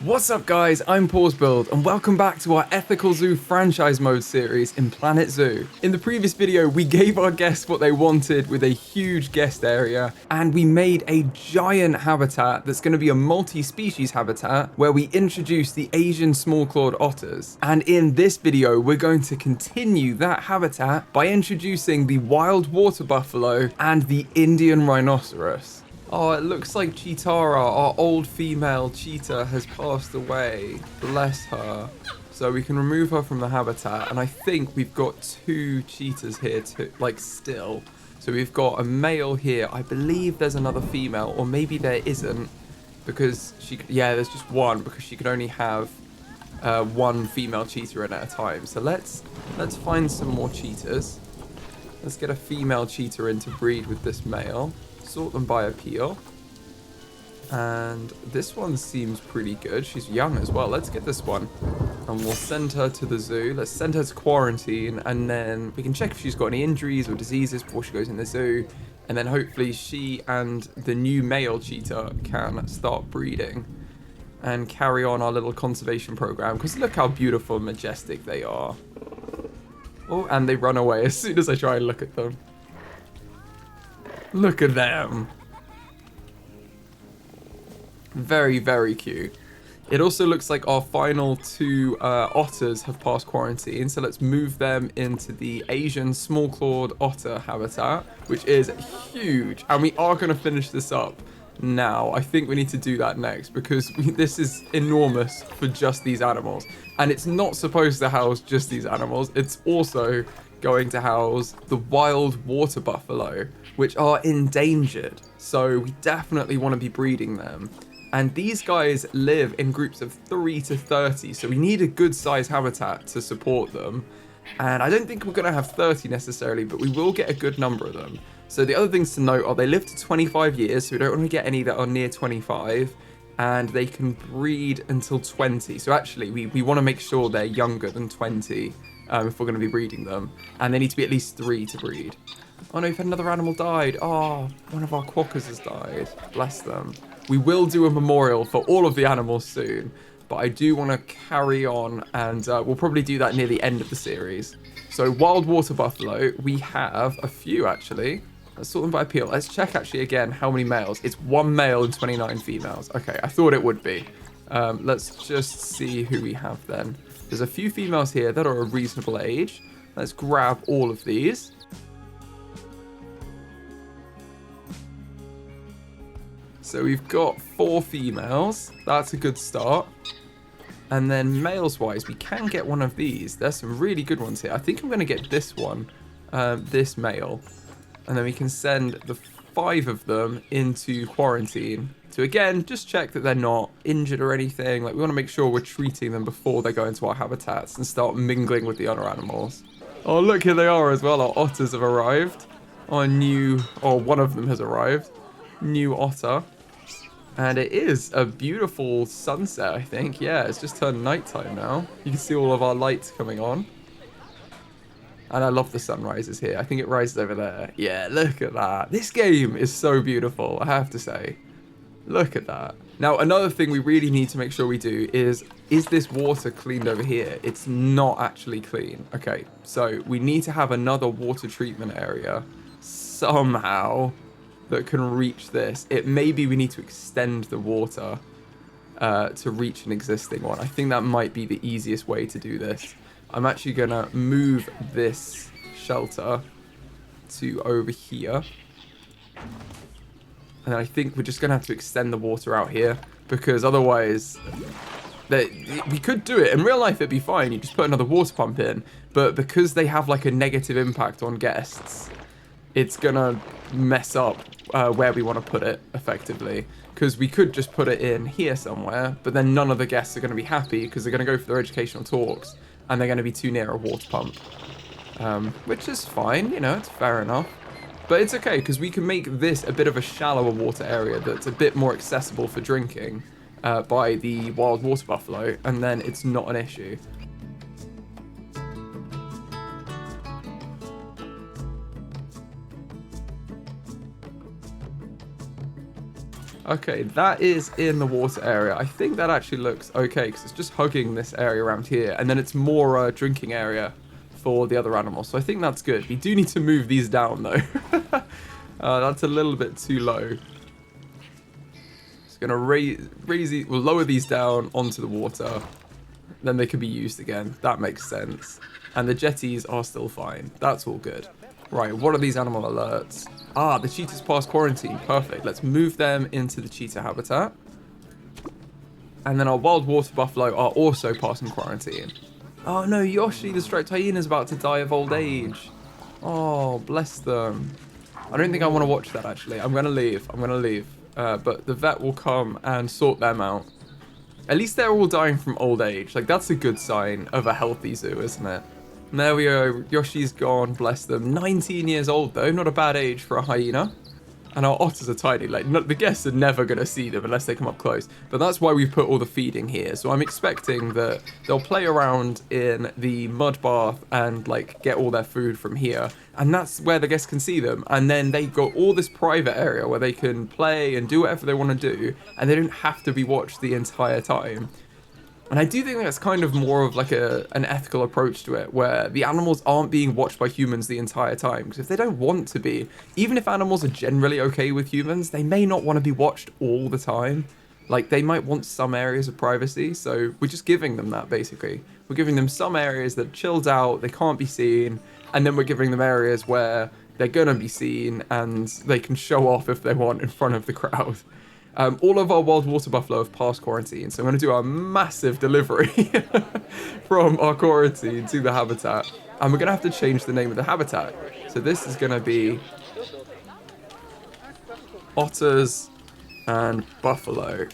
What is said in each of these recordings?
What's up guys, I'm PawsBuild and welcome back to our Ethical Zoo franchise mode series in Planet Zoo. In the previous video, we gave our guests what they wanted with a huge guest area and we made a giant habitat that's going to be a multi-species habitat where we introduced the Asian small-clawed otters. And in this video, we're going to continue that habitat by introducing the wild water buffalo and the Indian rhinoceros. Oh, it looks like Cheetara, our old female cheetah, has passed away. Bless her. So we can remove her from the habitat, and I think we've got two cheetahs here too, like still. So we've got a male here. I believe there's another female, or maybe there isn't, because yeah, there's just one, because she can only have one female cheetah in at a time. So let's find some more cheetahs. Let's get a female cheetah in to breed with this male. Sort them by appeal. And this one seems pretty good. She's young as well. Let's get this one. And we'll send her to the zoo. Let's send her to quarantine. And then we can check if she's got any injuries or diseases before she goes in the zoo. And then hopefully she and the new male cheetah can start breeding. And carry on our little conservation program. Because look how beautiful and majestic they are. Oh, and they run away as soon as I try and look at them. Look at them. Very, very cute. It also looks like our final two otters have passed quarantine. So let's move them into the Asian small-clawed otter habitat, which is huge. And we are going to finish this up now. I think we need to do that next because this is enormous for just these animals. And it's not supposed to house just these animals. It's also going to house the wild water buffalo, which are endangered. So we definitely want to be breeding them. And these guys live in groups of 3 to 30. So we need a good size habitat to support them. And I don't think we're going to have 30 necessarily, but we will get a good number of them. So the other things to note are they live to 25 years. So we don't want to get any that are near 25. And they can breed until 20. So actually, we want to make sure they're younger than 20 if we're going to be breeding them. And they need to be at least 3 to breed. Oh no, we've had another animal died. Oh, one of our quokkas has died. Bless them. We will do a memorial for all of the animals soon. But I do want to carry on. And we'll probably do that near the end of the series. So wild water buffalo, we have a few actually. Let's sort them by appeal. Let's check actually again how many males. It's 1 male and 29 females. Okay, I thought it would be. Let's just see who we have then. There's a few females here that are a reasonable age. Let's grab all of these. So we've got 4 females. That's a good start. And then males-wise, we can get one of these. There's some really good ones here. I think I'm going to get this one, this male. And then we can send the 5 of them into quarantine to, again, just check that they're not injured or anything. Like, we want to make sure we're treating them before they go into our habitats and start mingling with the other animals. Oh, look, here they are as well. Our otters have arrived. Our new, or one of them has arrived. New otter. And it is a beautiful sunset, I think. Yeah, it's just turned nighttime now. You can see all of our lights coming on. And I love the sunrises here. I think it rises over there. Yeah, look at that. This game is so beautiful, I have to say. Look at that. Now, another thing we really need to make sure we do is this water cleaned over here? It's not actually clean. Okay, so we need to have another water treatment area somehow that can reach this. It maybe we need to extend the water to reach an existing one. I think that might be the easiest way to do this. I'm actually going to move this shelter to over here. And I think we're just going to have to extend the water out here. Because otherwise, we could do it. In real life, it'd be fine. You just put another water pump in. But because they have like a negative impact on guests, it's going to mess up where we want to put it effectively. Because we could just put it in here somewhere. But then none of the guests are going to be happy because they're going to go for their educational talks. And they're going to be too near a water pump. Which is fine, you know, it's fair enough. But it's okay, because we can make this a bit of a shallower water area that's a bit more accessible for drinking by the wild water buffalo, and then it's not an issue. Okay, that is in the water area. I think that actually looks okay because it's just hugging this area around here. And then it's more drinking area for the other animals. So I think that's good. We do need to move these down though. That's a little bit too low. Just going to lower these down onto the water. Then they can be used again. That makes sense. And the jetties are still fine. That's all good. Right, what are these animal alerts? Ah, the cheetahs passed quarantine. Perfect. Let's move them into the cheetah habitat. And then our wild water buffalo are also passing quarantine. Oh no, Yoshi, the striped hyena, is about to die of old age. Oh, bless them. I don't think I want to watch that, actually. I'm going to leave. But the vet will come and sort them out. At least they're all dying from old age. Like, that's a good sign of a healthy zoo, isn't it? And there we go. Yoshi's gone. Bless them. 19 years old, though. Not a bad age for a hyena. And our otters are tiny. Like, the guests are never going to see them unless they come up close. But that's why we've put all the feeding here. So I'm expecting that they'll play around in the mud bath and, like, get all their food from here. And that's where the guests can see them. And then they've got all this private area where they can play and do whatever they want to do. And they don't have to be watched the entire time. And I do think that's kind of more of like an ethical approach to it, where the animals aren't being watched by humans the entire time. Because if they don't want to be, even if animals are generally okay with humans, they may not want to be watched all the time. Like, they might want some areas of privacy, so we're just giving them that, basically. We're giving them some areas that are chilled out, they can't be seen, and then we're giving them areas where they're gonna be seen, and they can show off if they want in front of the crowd. All of our wild water buffalo have passed quarantine, so I'm going to do a massive delivery from our quarantine to the habitat. And we're going to have to change the name of the habitat. So this is going to be otters and buffalo.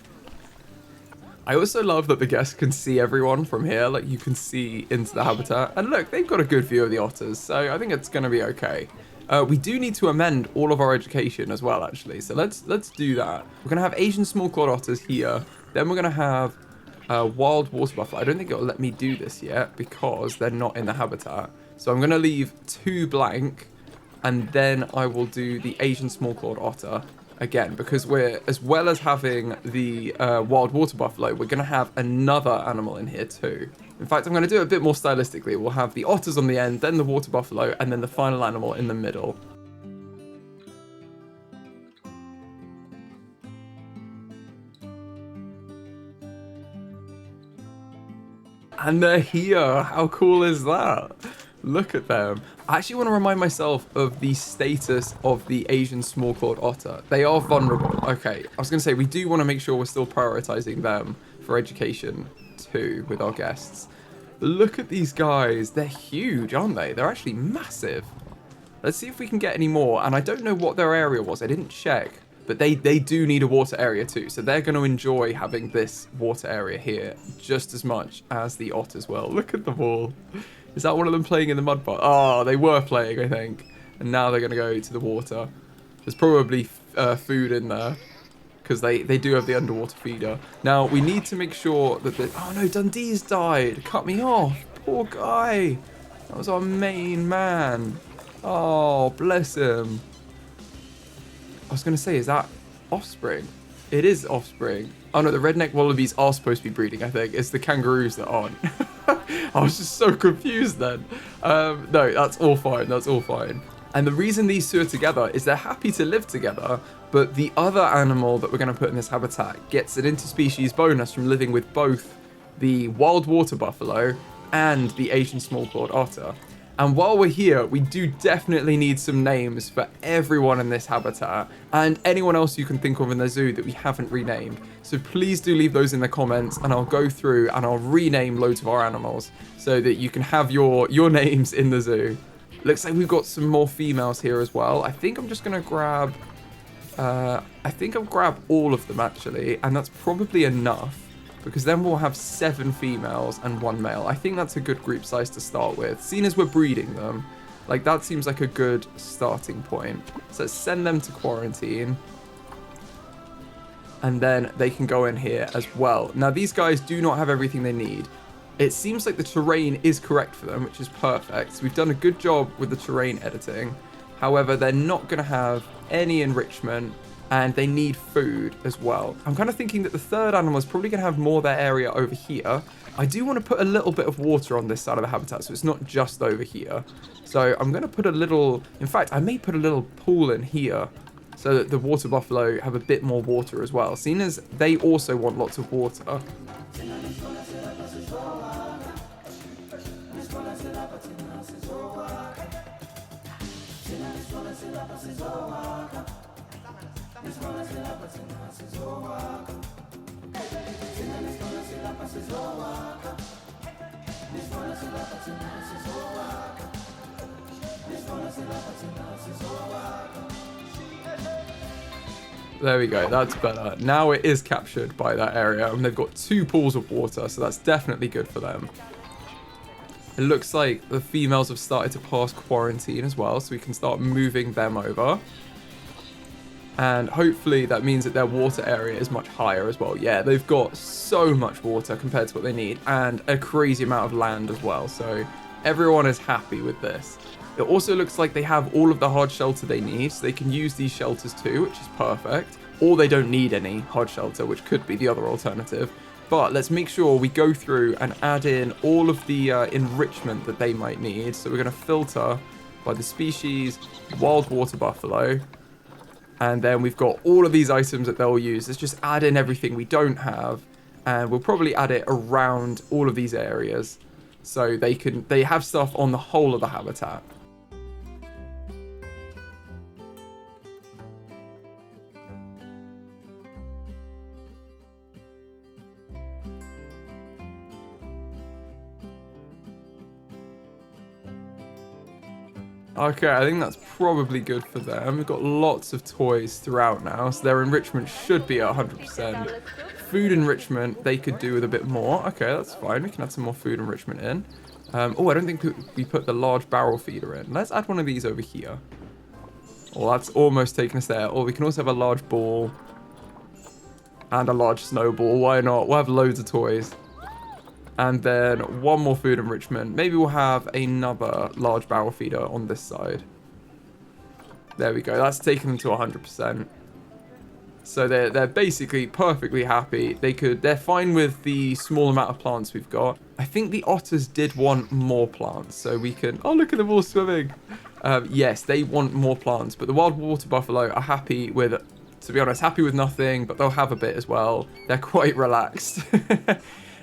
I also love that the guests can see everyone from here. Like, you can see into the habitat. And look, they've got a good view of the otters, so I think it's going to be okay. We do need to amend all of our education as well, actually. So let's do that. We're going to have Asian small-clawed otters here. Then we're going to have wild water buffalo. I don't think it'll let me do this yet because they're not in the habitat. So I'm going to leave 2 blank. And then I will do the Asian small-clawed otter again. Because we're, as well as having the wild water buffalo, we're going to have another animal in here too. In fact, I'm going to do it a bit more stylistically. We'll have the otters on the end, then the water buffalo, and then the final animal in the middle. And they're here. How cool is that? Look at them. I actually want to remind myself of the status of the Asian small-clawed otter. They are vulnerable. Okay, I was going to say, we do want to make sure we're still prioritizing them for education too with our guests. Look at these guys. They're huge, aren't they? They're actually massive. Let's see if we can get any more. And I don't know what their area was. I didn't check. But they do need a water area too. So they're going to enjoy having this water area here just as much as the otters will. Look at the ball. Is that one of them playing in the mud pot? Oh, they were playing, I think. And now they're going to go to the water. There's probably food in there. Because they do have the underwater feeder. Now, we need to make sure that the... Oh, no, Dundee's died. Cut me off. Poor guy. That was our main man. Oh, bless him. I was going to say, is that offspring? It is offspring. Oh, no, the redneck wallabies are supposed to be breeding, I think. It's the kangaroos that aren't. I was just so confused then. No, that's all fine. That's all fine. And the reason these 2 are together is they're happy to live together, but the other animal that we're going to put in this habitat gets an interspecies bonus from living with both the wild water buffalo and the Asian small-clawed otter. And while we're here, we do definitely need some names for everyone in this habitat and anyone else you can think of in the zoo that we haven't renamed. So please do leave those in the comments and I'll go through and I'll rename loads of our animals so that you can have your names in the zoo. Looks like we've got some more females here as well. I think I'm just going to grab... I'll grab all of them actually, and that's probably enough. Because then we'll have 7 females and 1 male. I think that's a good group size to start with. Seeing as we're breeding them, like that seems like a good starting point. So let's send them to quarantine. And then they can go in here as well. Now these guys do not have everything they need. It seems like the terrain is correct for them, which is perfect. So we've done a good job with the terrain editing. However, they're not going to have any enrichment and they need food as well. I'm kind of thinking that the third animal is probably going to have more of their area over here. I do want to put a little bit of water on this side of the habitat, so it's not just over here. So I'm going to put a little, in fact, I may put a little pool in here so that the water buffalo have a bit more water as well, seeing as they also want lots of water. There we go, that's better. Now it is captured by that area, and they've got 2 pools of water, so that's definitely good for them. It looks like the females have started to pass quarantine as well, so we can start moving them over. And hopefully that means that their water area is much higher as well. Yeah, they've got so much water compared to what they need, and a crazy amount of land as well, so everyone is happy with this. It also looks like they have all of the hard shelter they need, so they can use these shelters too, which is perfect. Or they don't need any hard shelter, which could be the other alternative. But let's make sure we go through and add in all of the enrichment that they might need. So we're going to filter by the species, wild water buffalo. And then we've got all of these items that they'll use. Let's just add in everything we don't have. And we'll probably add it around all of these areas, so they have stuff on the whole of the habitat. Okay, I think that's probably good for them. We've got lots of toys throughout now, so their enrichment should be at 100%. Food enrichment, they could do with a bit more. Okay, that's fine. We can add some more food enrichment in. Oh, I don't think we put the large barrel feeder in. Let's add one of these over here. Oh, that's almost taken us there. Or we can also have a large ball and a large snowball. Why not? We'll have loads of toys. And then one more food enrichment. Maybe we'll have another large barrel feeder on this side. There we go. That's taken them to 100%. So they're basically perfectly happy. They're fine with the small amount of plants we've got. I think the otters did want more plants, so we can... Oh, look at them all swimming. Yes, they want more plants, but the wild water buffalo are happy with, to be honest, happy with nothing, but they'll have a bit as well. They're quite relaxed.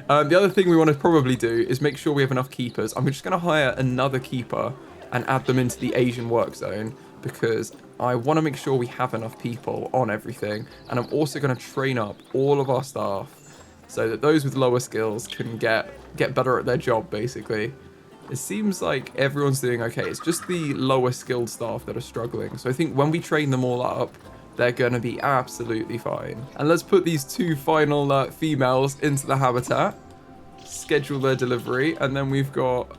The other thing we want to probably do is make sure we have enough keepers. I'm just going to hire another keeper and add them into the Asian work zone, because I want to make sure we have enough people on everything. And I'm also going to train up all of our staff so that those with lower skills can get better at their job, basically. It seems like everyone's doing okay. It's just the lower skilled staff that are struggling. So I think when we train them all up, they're going to be absolutely fine. And let's put these 2 final females into the habitat, schedule their delivery, and then we've got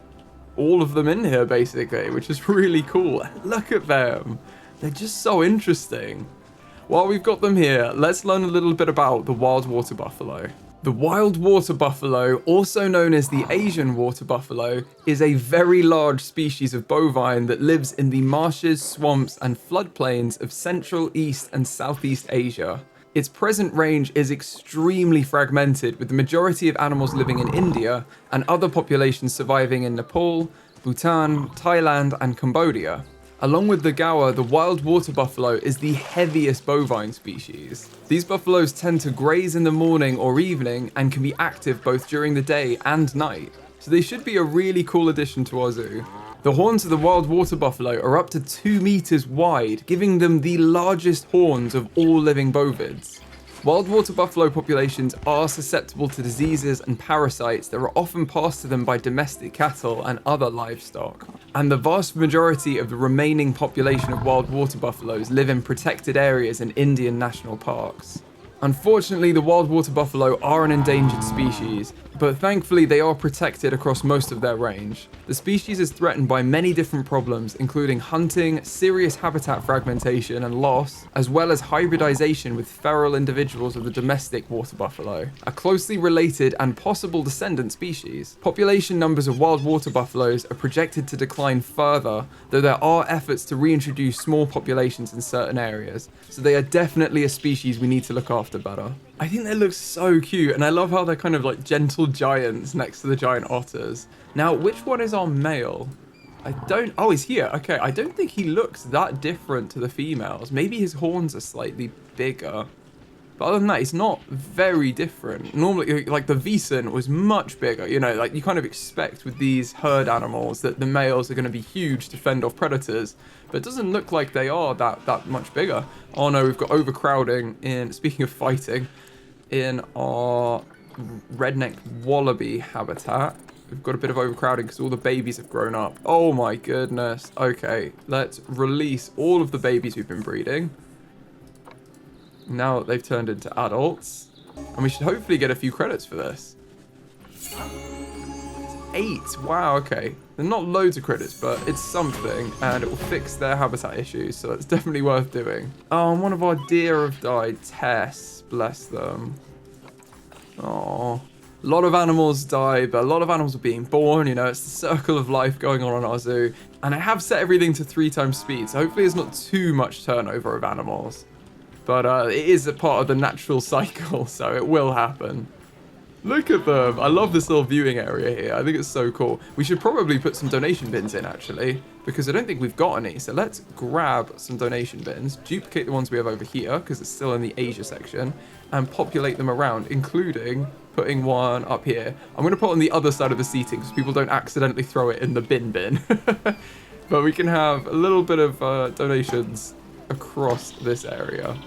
all of them in here, basically, which is really cool. Look at them. They're just so interesting. While we've got them here, let's learn a little bit about the wild water buffalo. The wild water buffalo, also known as the Asian water buffalo, is a very large species of bovine that lives in the marshes, swamps, and floodplains of Central, East, and Southeast Asia. Its present range is extremely fragmented, with the majority of animals living in India and other populations surviving in Nepal, Bhutan, Thailand, and Cambodia. Along with the gaur, the wild water buffalo is the heaviest bovine species. These buffaloes tend to graze in the morning or evening and can be active both during the day and night. So they should be a really cool addition to our zoo. The horns of the wild water buffalo are up to 2 meters wide, giving them the largest horns of all living bovids. Wild water buffalo populations are susceptible to diseases and parasites that are often passed to them by domestic cattle and other livestock. And the vast majority of the remaining population of wild water buffaloes live in protected areas in Indian national parks. Unfortunately, the wild water buffalo are an endangered species, but thankfully they are protected across most of their range. The species is threatened by many different problems, including hunting, serious habitat fragmentation and loss, as well as hybridization with feral individuals of the domestic water buffalo, a closely related and possible descendant species. Population numbers of wild water buffaloes are projected to decline further, though there are efforts to reintroduce small populations in certain areas, so they are definitely a species we need to look after better. I think they look so cute, and I love how they're kind of like gentle giants next to the giant otters. Now, which one is our male? Oh, he's here. Okay, I don't think he looks that different to the females. Maybe his horns are slightly bigger. But other than that, it's not very different. Normally, like the Vison was much bigger. You know, like you kind of expect with these herd animals that the males are going to be huge to fend off predators. But it doesn't look like they are that much bigger. Oh no, we've got overcrowding in, speaking of fighting, in our redneck wallaby habitat. We've got a bit of overcrowding because all the babies have grown up. Oh my goodness. Okay, let's release all of the babies we've been breeding. Now they've turned into adults. And we should hopefully get a few credits for this. It's 8. Wow, okay. They're not loads of credits, but it's something. And it will fix their habitat issues, so it's definitely worth doing. Oh, and one of our deer have died. Tess, bless them. Oh. A lot of animals die, but a lot of animals are being born. You know, it's the circle of life going on our zoo. And I have set everything to 3 times speed, so hopefully there's not too much turnover of animals. But it is a part of the natural cycle, so it will happen. Look at them. I love this little viewing area here. I think it's so cool. We should probably put some donation bins in, actually, because I don't think we've got any. So let's grab some donation bins, duplicate the ones we have over here, because it's still in the Asia section, and populate them around, including putting one up here. I'm going to put on the other side of the seating, so people don't accidentally throw it in the bin. But we can have a little bit of donations across this area.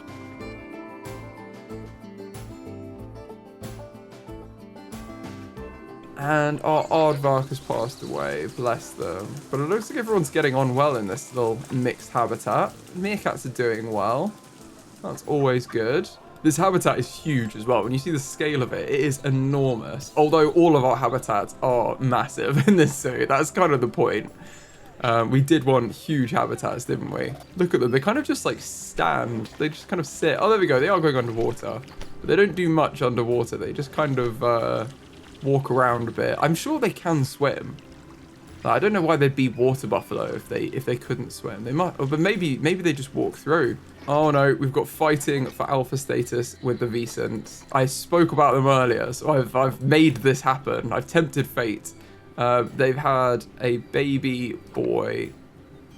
And our aardvark has passed away, bless them. But it looks like everyone's getting on well in this little mixed habitat. Meerkats are doing well. That's always good. This habitat is huge as well. When you see the scale of it, it is enormous. Although all of our habitats are massive in this zoo. That's kind of the point. We did want huge habitats, didn't we? Look at them. They kind of just like stand. They just kind of sit. Oh, there we go. They are going underwater. But they don't do much underwater. They just kind of walk around a bit. I'm sure they can swim. I don't know why they'd be water buffalo if they couldn't swim. They might, but maybe they just walk through. Oh no, we've got fighting for alpha status with the Vicents. I spoke about them earlier, so I've made this happen. I've tempted fate. They've had a baby boy,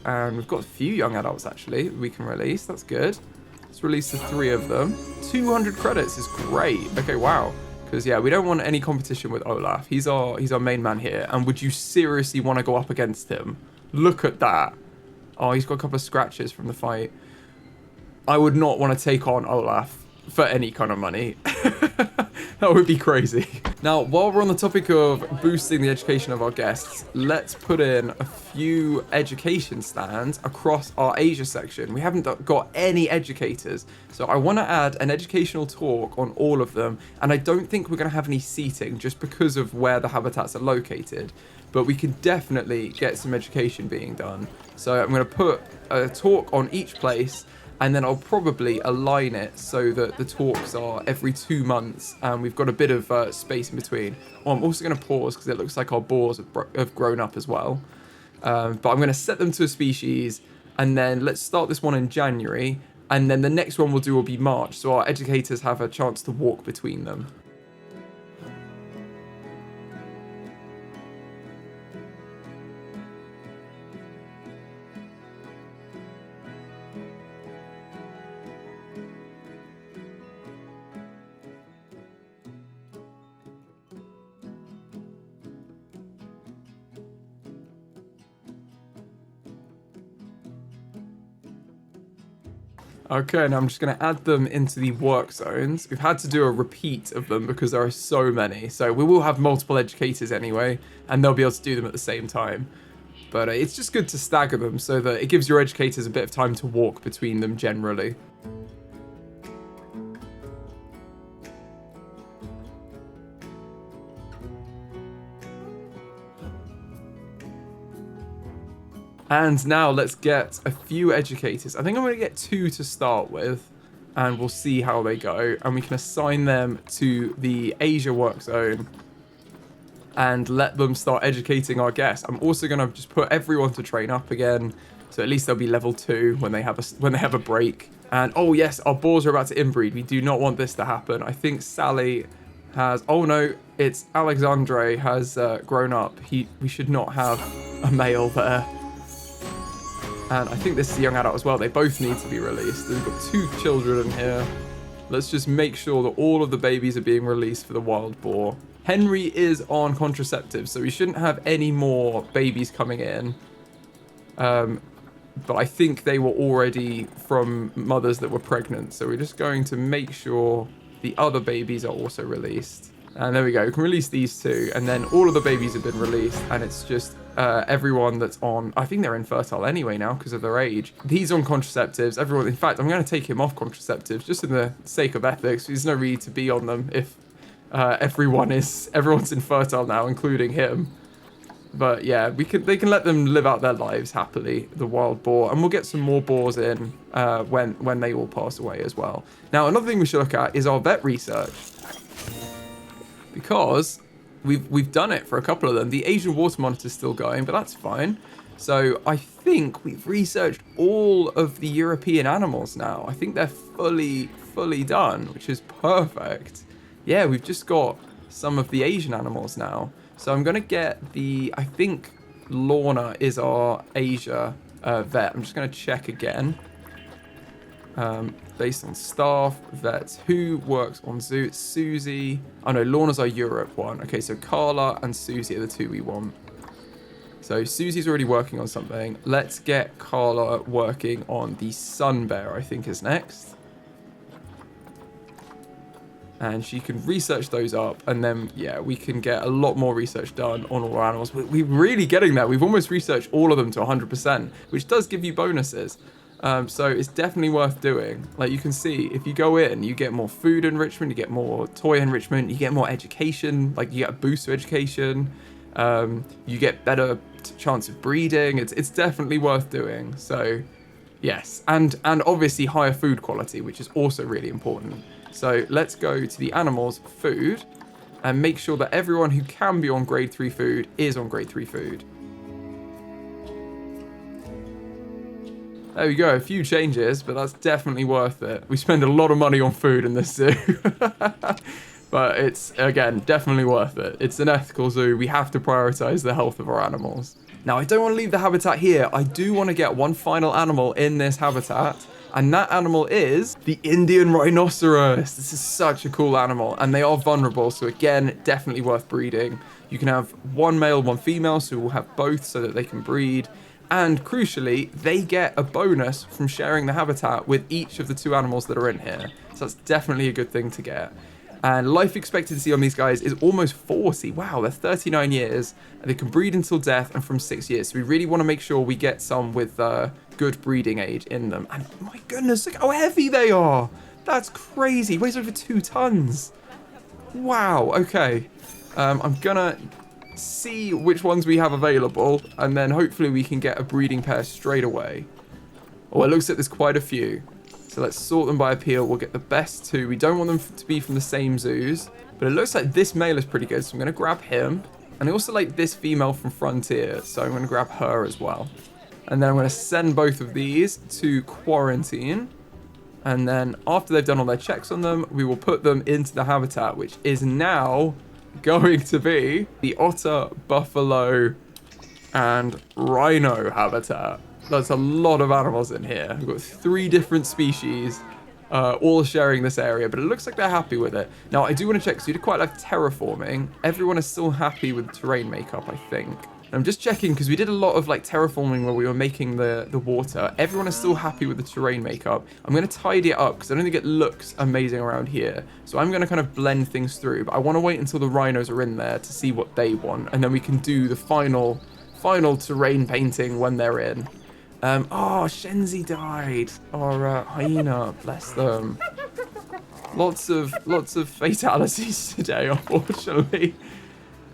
and we've got a few young adults actually we can release. That's good. Let's release the 3 of them. 200 credits is great. Okay, wow. Because, yeah, we don't want any competition with Olaf. He's our main man here. And would you seriously want to go up against him? Look at that. Oh, he's got a couple of scratches from the fight. I would not want to take on Olaf for any kind of money. That would be crazy. Now, while we're on the topic of boosting the education of our guests, let's put in a few education stands across our Asia section. We haven't got any educators, so I want to add an educational talk on all of them, and I don't think we're going to have any seating just because of where the habitats are located, but we can definitely get some education being done. So I'm going to put a talk on each place, and then I'll probably align it so that the talks are every 2 months and we've got a bit of space in between. Oh, I'm also going to pause because it looks like our boars have grown up as well. But I'm going to set them to a species, and then let's start this one in January, and then the next one we'll do will be March, so our educators have a chance to walk between them. Okay, now I'm just going to add them into the work zones. We've had to do a repeat of them because there are so many. So we will have multiple educators anyway, and they'll be able to do them at the same time. But it's just good to stagger them so that it gives your educators a bit of time to walk between them generally. And now let's get a few educators. I think I'm going to get 2 to start with, and we'll see how they go. And we can assign them to the Asia work zone and let them start educating our guests. I'm also going to just put everyone to train up again, so at least they'll be level 2 when they have a break. And oh yes, our boars are about to inbreed. We do not want this to happen. I think Sally has... Oh no, it's Alexandre has grown up. We should not have a male there. And I think this is a young adult as well. They both need to be released. We've got 2 children in here. Let's just make sure that all of the babies are being released for the wild boar. Henry is on contraceptives, so we shouldn't have any more babies coming in. But I think they were already from mothers that were pregnant. So we're just going to make sure the other babies are also released. And there we go. We can release these 2. And then all of the babies have been released. And it's just everyone that's on... I think they're infertile anyway now because of their age. He's on contraceptives. Everyone... In fact, I'm going to take him off contraceptives just in the sake of ethics. There's no need to be on them if everyone's infertile now, including him. But yeah, they can let them live out their lives happily, the wild boar, and we'll get some more boars in when they all pass away as well. Now, another thing we should look at is our vet research, because we've done it for a couple of them. The Asian water monitor is still going, but that's fine. So I think we've researched all of the European animals now. I think they're fully done, which is perfect. Yeah, we've just got some of the Asian animals now. So I'm going to get I think Lorna is our Asia vet. I'm just going to check again. Based on staff, vets, who works on zoo? It's Susie. Oh no, Lorna's our Europe one. Okay, so Carla and Susie are the 2 we want. So Susie's already working on something. Let's get Carla working on the sun bear, I think is next. And she can research those up, and then, yeah, we can get a lot more research done on all our animals. We're really getting there. We've almost researched all of them to 100%, which does give you bonuses. So it's definitely worth doing. Like you can see, if you go in, you get more food enrichment, you get more toy enrichment, you get more education, like you get a boost to education, you get better chance of breeding. It's definitely worth doing. So yes, and obviously higher food quality, which is also really important. So let's go to the animals food and make sure that everyone who can be on grade 3 food is on grade 3 food. There we go, a few changes, but that's definitely worth it. We spend a lot of money on food in this zoo. But it's, again, definitely worth it. It's an ethical zoo. We have to prioritize the health of our animals. Now, I don't want to leave the habitat here. I do want to get one final animal in this habitat. And that animal is the Indian Rhinoceros. This is such a cool animal. And they are vulnerable. So again, definitely worth breeding. You can have 1 male, 1 female. So we'll have both so that they can breed. And crucially, they get a bonus from sharing the habitat with each of the 2 animals that are in here. So that's definitely a good thing to get. And life expectancy on these guys is almost 40. Wow, they're 39 years. And they can breed until death and from 6 years. So we really want to make sure we get some with good breeding age in them. And my goodness, look how heavy they are. That's crazy. Weighs over 2 tons. Wow, okay. I'm going to see which ones we have available. And then hopefully we can get a breeding pair straight away. Oh, it looks like there's quite a few. So let's sort them by appeal. We'll get the best 2. We don't want them to be from the same zoos. But it looks like this male is pretty good. So I'm going to grab him. And I also like this female from Frontier. So I'm going to grab her as well. And then I'm going to send both of these to quarantine. And then after they've done all their checks on them, we will put them into the habitat, which is now going to be the otter, buffalo, and rhino habitat. There's a lot of animals in here. We've got 3 different species, all sharing this area, but it looks like they're happy with it. Now, I do want to check, because we did quite like terraforming. Everyone is still happy with terrain makeup, I think. I'm just checking, because we did a lot of like terraforming where we were making the water. Everyone is still happy with the terrain makeup. I'm going to tidy it up, because I don't think it looks amazing around here. So I'm going to kind of blend things through, but I want to wait until the rhinos are in there to see what they want, and then we can do the final terrain painting when they're in. Oh, Shenzi died. Or hyena, bless them. Lots of fatalities today, unfortunately.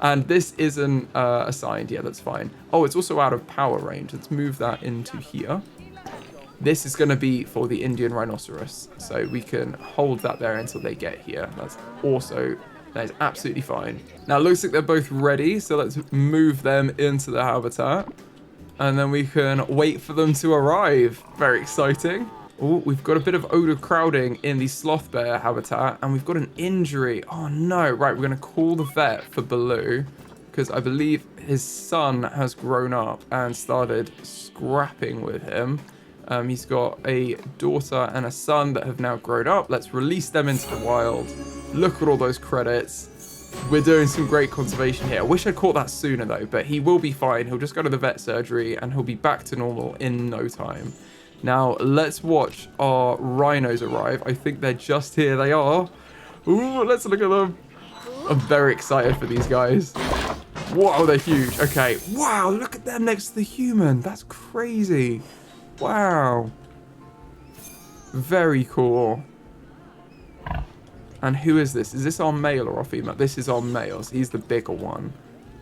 And this isn't assigned. Yeah, that's fine. Oh, it's also out of power range. Let's move that into here. This is going to be for the Indian Rhinoceros. So we can hold that there until they get here. That is absolutely fine. Now, it looks like they're both ready. So let's move them into the habitat. And then we can wait for them to arrive. Very exciting. Oh, we've got a bit of overcrowding in the sloth bear habitat, and we've got an injury. Oh no, right, we're gonna call the vet for Baloo, because I believe his son has grown up and started scrapping with him. He's got a daughter and a son that have now grown up. Let's release them into the wild. Look at all those credits. We're doing some great conservation here. I wish I'd caught that sooner though, but he will be fine. He'll just go to the vet surgery and he'll be back to normal in no time. Now, let's watch our rhinos arrive. I think they're just here. They are. Ooh, let's look at them. I'm very excited for these guys. Whoa, they're huge. Okay. Wow, look at them next to the human. That's crazy. Wow. Very cool. And who is this? Is this our male or our female? This is our male. So he's the bigger one.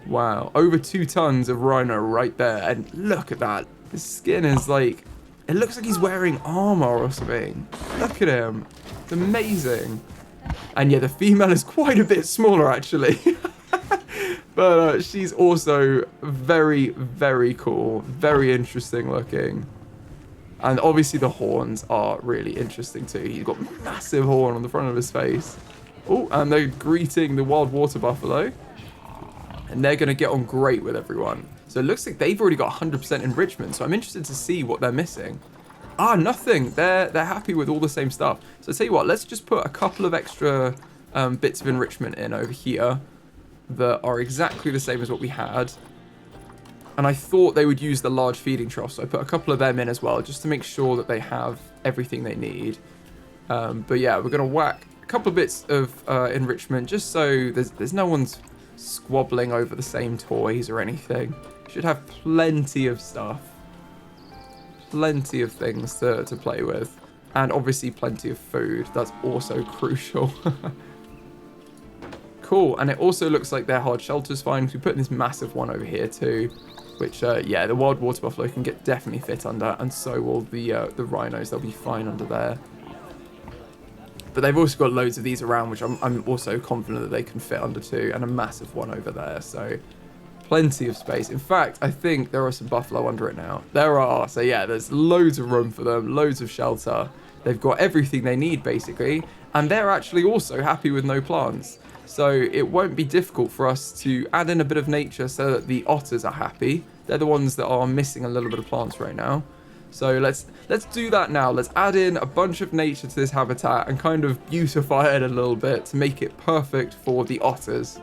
Wow. Over 2 tons of rhino right there. And look at that. His skin is like... It looks like he's wearing armor or something. Look at him. It's amazing. And yeah, the female is quite a bit smaller, actually. But she's also very, very cool. Very interesting looking. And obviously the horns are really interesting too. He's got a massive horn on the front of his face. Oh, and they're greeting the wild water buffalo. And they're going to get on great with everyone. So it looks like they've already got 100% enrichment. So I'm interested to see what they're missing. Ah, nothing. They're happy with all the same stuff. So I'll tell you what, let's just put a couple of extra bits of enrichment in over here that are exactly the same as what we had. And I thought they would use the large feeding trough. So I put a couple of them in as well, just to make sure that they have everything they need. But yeah, we're going to whack a couple of bits of enrichment just so there's no one's squabbling over the same toys or anything. Should have plenty of stuff. Plenty of things to play with. And obviously plenty of food. That's also crucial. Cool. And it also looks like their hard shelter's fine. We put this massive one over here too. Which, yeah, the wild water buffalo can definitely fit under. And so will the rhinos. They'll be fine under there. But they've also got loads of these around, which I'm also confident that they can fit under too. And a massive one over there. So... plenty of space. In fact, I think there are some buffalo under it now. There are. So yeah, there's loads of room for them, loads of shelter. They've got everything they need, basically. And they're actually also happy with no plants. So it won't be difficult for us to add in a bit of nature so that the otters are happy. They're the ones that are missing a little bit of plants right now. So let's do that now. Let's add in a bunch of nature to this habitat and kind of beautify it a little bit to make it perfect for the otters.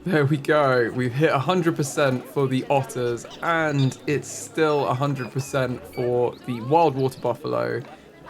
There we go. We've hit 100% for the otters, and it's still 100% for the wild water buffalo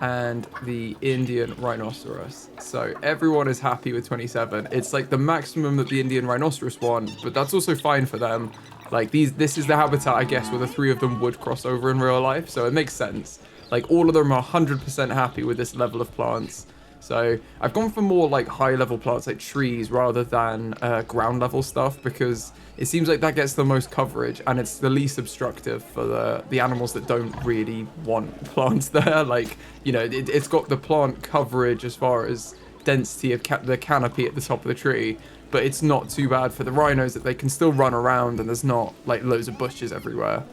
and the Indian rhinoceros. So everyone is happy with 27. It's like the maximum that the Indian rhinoceros won, but that's also fine for them. Like this is the habitat, I guess, where the three of them would cross over in real life, so it makes sense. Like all of them are 100% happy with this level of plants. So I've gone for more like high level plants like trees rather than ground level stuff, because it seems like that gets the most coverage and it's the least obstructive for the animals that don't really want plants there. Like, you know, it's got the plant coverage as far as density of the canopy at the top of the tree, but it's not too bad for the rhinos that they can still run around and there's not like loads of bushes everywhere.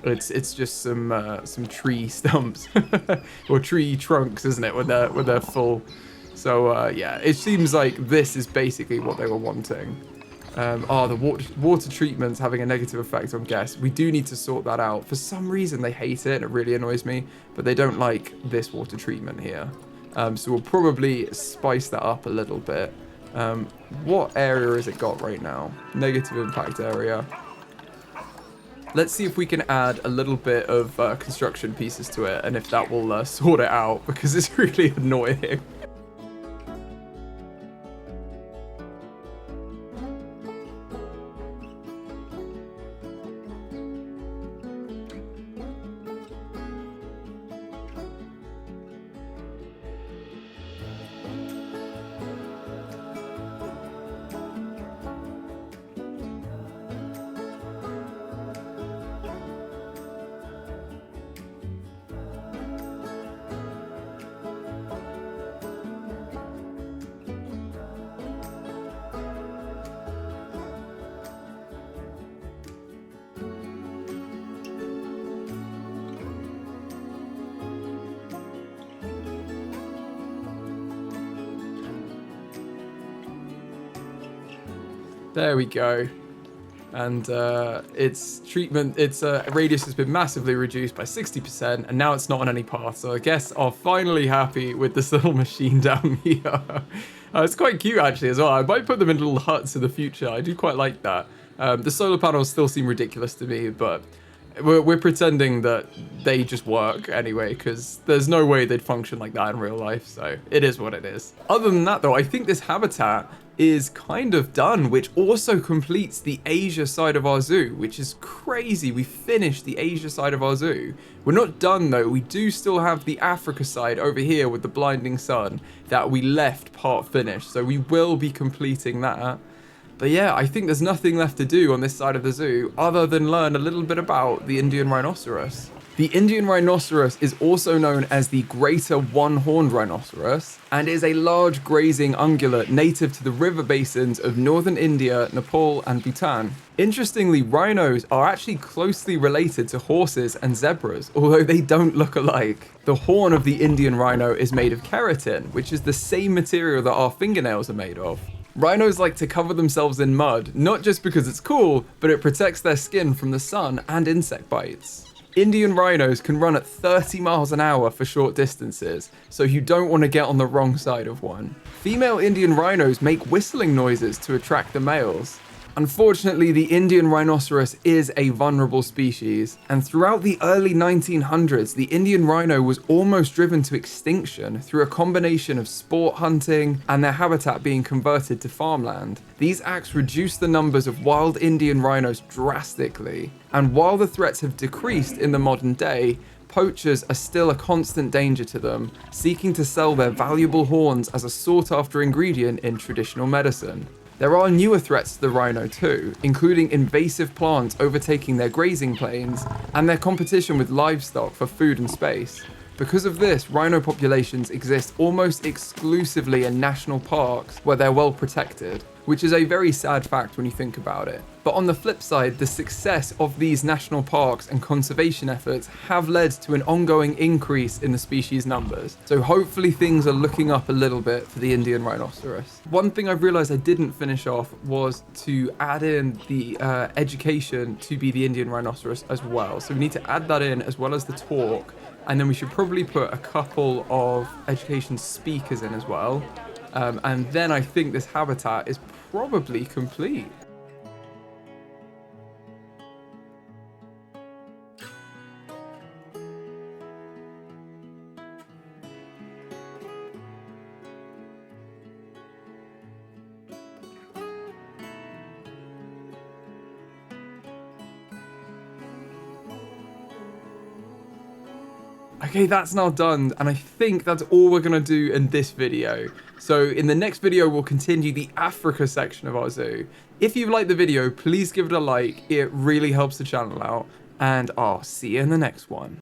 It's just some tree stumps or tree trunks, isn't it? When they're full. So yeah, it seems like this is basically what they were wanting. The water treatment's having a negative effect on guests. We do need to sort that out. For some reason they hate it. It really annoys me, but they don't like this water treatment here. So we'll probably spice that up a little bit. What area has it got right now? Negative impact area. Let's see if we can add a little bit of construction pieces to it, and if that will sort it out, because it's really annoying. There we go. And its radius has been massively reduced by 60%, and now it's not on any path. So I guess I'm finally happy with this little machine down here. It's quite cute actually as well. I might put them in little huts in the future. I do quite like that. The solar panels still seem ridiculous to me, but we're pretending that they just work anyway, because there's no way they'd function like that in real life. So it is what it is. Other than that though, I think this habitat is kind of done, which also completes the Asia side of our zoo, which is crazy. We finished the Asia side of our zoo. We're not done though. We do still have the Africa side over here with the blinding sun that we left part finished, so we will be completing that. But yeah, I think there's nothing left to do on this side of the zoo other than learn a little bit about the Indian rhinoceros. The Indian rhinoceros is also known as the greater one-horned rhinoceros and is a large grazing ungulate native to the river basins of northern India, Nepal, and Bhutan. Interestingly, rhinos are actually closely related to horses and zebras, although they don't look alike. The horn of the Indian rhino is made of keratin, which is the same material that our fingernails are made of. Rhinos like to cover themselves in mud, not just because it's cool, but it protects their skin from the sun and insect bites. Indian rhinos can run at 30 miles an hour for short distances, so you don't want to get on the wrong side of one. Female Indian rhinos make whistling noises to attract the males. Unfortunately, the Indian rhinoceros is a vulnerable species, and throughout the early 1900s, the Indian rhino was almost driven to extinction through a combination of sport hunting and their habitat being converted to farmland. These acts reduced the numbers of wild Indian rhinos drastically, and while the threats have decreased in the modern day, poachers are still a constant danger to them, seeking to sell their valuable horns as a sought-after ingredient in traditional medicine. There are newer threats to the rhino too, including invasive plants overtaking their grazing plains and their competition with livestock for food and space. Because of this, rhino populations exist almost exclusively in national parks where they're well protected, which is a very sad fact when you think about it. But on the flip side, the success of these national parks and conservation efforts have led to an ongoing increase in the species numbers. So hopefully things are looking up a little bit for the Indian rhinoceros. One thing I've realized I didn't finish off was to add in the education to be the Indian rhinoceros as well. So we need to add that in as well as the talk. And then we should probably put a couple of education speakers in as well. And then I think this habitat is probably complete. Okay, that's now done, and I think that's all we're gonna do in this video. So in the next video, we'll continue the Africa section of our zoo. If you've liked the video, please give it a like. It really helps the channel out, and I'll see you in the next one.